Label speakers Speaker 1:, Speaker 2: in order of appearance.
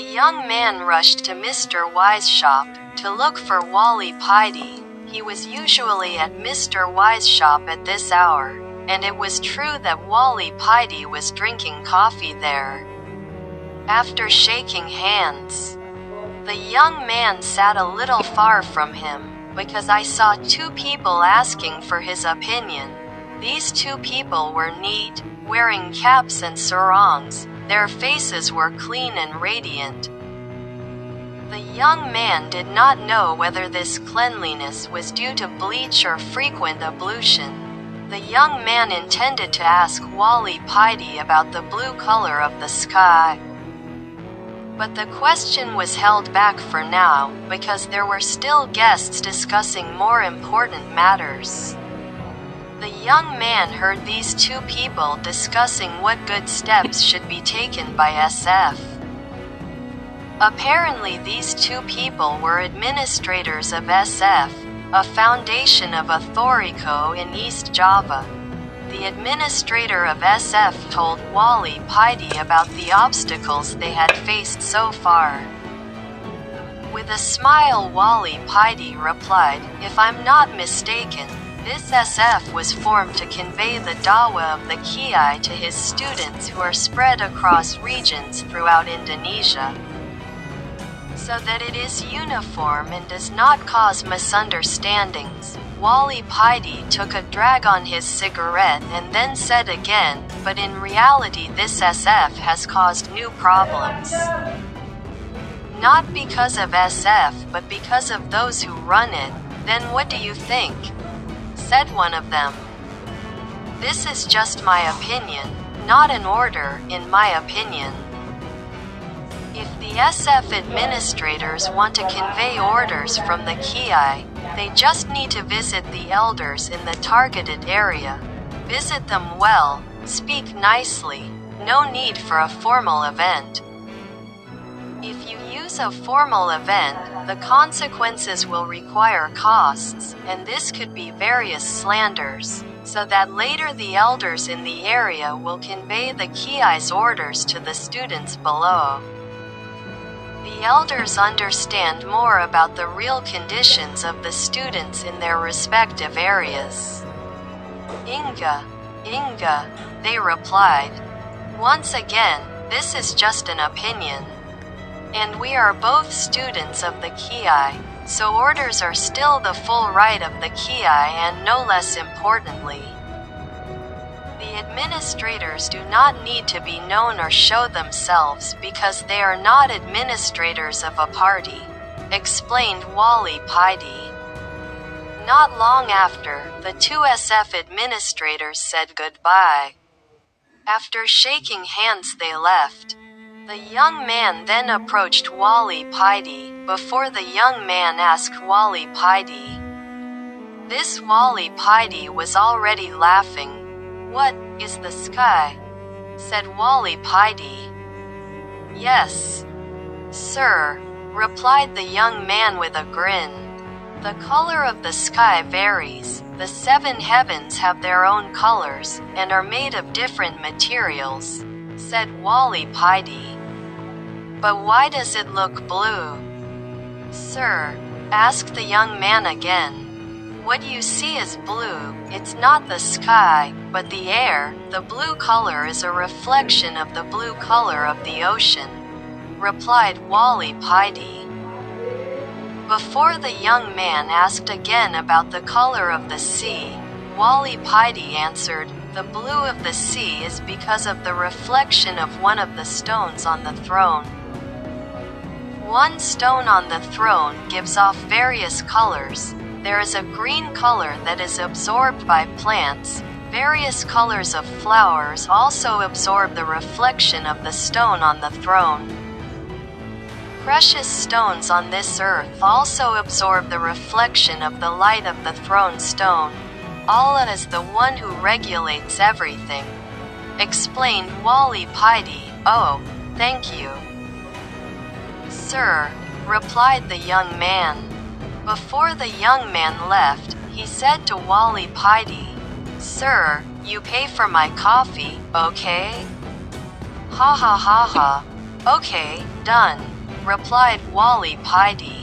Speaker 1: young man rushed to Mr. Wise's shop to look for Wali Paidi. He was usually at Mr. Wise's shop at this hour, and it was true that Wali Paidi was drinking coffee there. After shaking hands, the young man sat a little far from him, because I saw two people asking for his opinion. These two people were neat, wearing caps and sarongs. Their faces were clean and radiant. The young man did not know whether this cleanliness was due to bleach or frequent ablution. The young man intended to ask Wali Paidi about the blue color of the sky. But the question was held back for now, because there were still guests discussing more important matters. The young man heard these two people discussing what good steps should be taken by SF. Apparently these two people were administrators of SF, a foundation of Authorico in East Java. The administrator of SF told Wali Paidi about the obstacles they had faced so far. With a smile, Wali Paidi replied, "If I'm not mistaken, this SF was formed to convey the dawah of the Kiai to his students who are spread across regions throughout Indonesia, so that it is uniform and does not cause misunderstandings." Wali Paidi took a drag on his cigarette and then said again, "But in reality this SF has caused new problems. Not because of SF but because of those who run it." "Then what do you think?" said one of them. "This is just my opinion, not an order, in my opinion. If the SF administrators want to convey orders from the Kiai, they just need to visit the elders in the targeted area. Visit them well, speak nicely, no need for a formal event. If you use a formal event, the consequences will require costs, and this could be various slanders, so that later the elders in the area will convey the Kiai's orders to the students below. The elders understand more about the real conditions of the students in their respective areas." Inga, they replied. "Once again, this is just an opinion. And we are both students of the Kiai, so orders are still the full right of the Kiai, and no less importantly, the administrators do not need to be known or show themselves because they are not administrators of a party," explained Wali Paidi. Not long after, the two SF administrators said goodbye. After shaking hands they left. The young man then approached Wali Paidi. Before the young man asked Wali Paidi. This Wali Paidi was already laughing. "What, is the sky?" said Wali Paidi. "Yes, sir," replied the young man with a grin. "The color of the sky varies. The seven heavens have their own colors, and are made of different materials," said Wali Paidi. "But why does it look blue?" "Sir," asked the young man again. "What you see is blue. It's not the sky, but the air. The blue color is a reflection of the blue color of the ocean," replied Wali Paidi. Before the young man asked again about the color of the sea, Wali Paidi answered, "The blue of the sea is because of the reflection of one of the stones on the throne. One stone on the throne gives off various colors. There is a green color that is absorbed by plants. Various colors of flowers also absorb the reflection of the stone on the throne. Precious stones on this earth also absorb the reflection of the light of the throne stone. Allah is the one who regulates everything," explained Wali Paidi. "Oh, thank you, sir," replied the young man. Before the young man left, he said to Wali Paidi, "Sir, you pay for my coffee, okay?" "Ha ha ha ha," Okay, done, replied Wali Paidi.